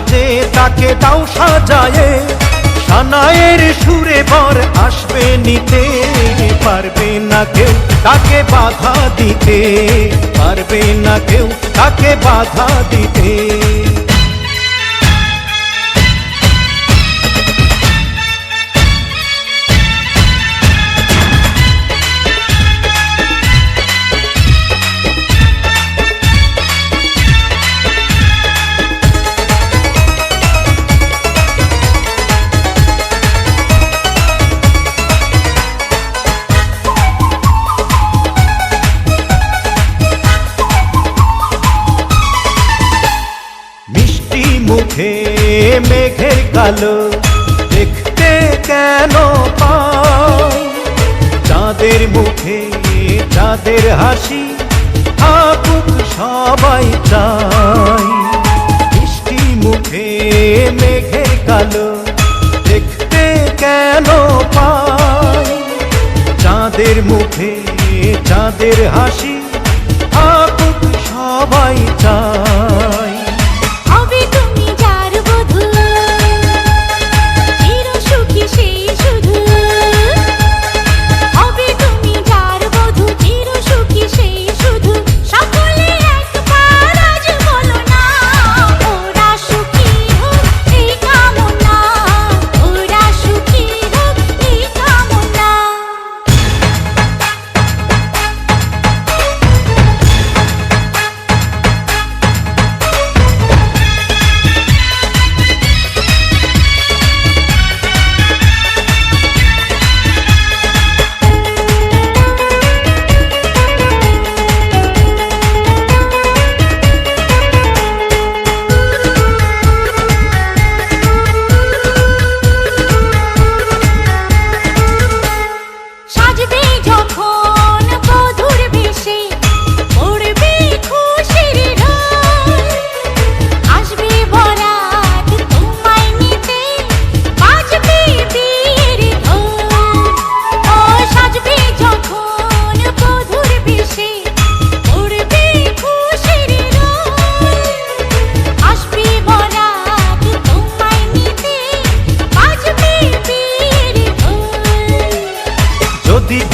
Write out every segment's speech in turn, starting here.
সাজে তাকে দাও সাজায়ে, সানায়ের সুরে বর আসবে নিতে, পারবে না কেউ তাকে বাধা দিতে, পারবে না কেউ তাকে বাধা দিতে। মুখে মেঘের কালো দেখতে কেন পাই, চাঁদের মুখে চাঁদের হাসি থাকুক সবাই চাই। মিষ্টি মুখে মেঘের কালো দেখতে কেন পাই, চাঁদের মুখে চাঁদের হাসি থাকুক সবাই চাই।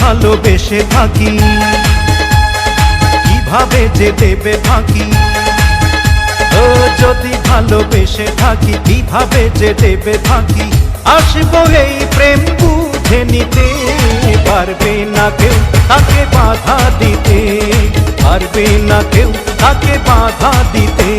ভালোবেসে থাকি কিভাবে যে দেবে ফাঁকি, ও যদি ভালোবেসে থাকি কিভাবে যে দেবে ফাঁকি। আসবো এই প্রেম বুঝে নিতে, পারবে না কেউ তাকে বাধা দিতে, পারবে না কেউ তাকে বাধা দিতে।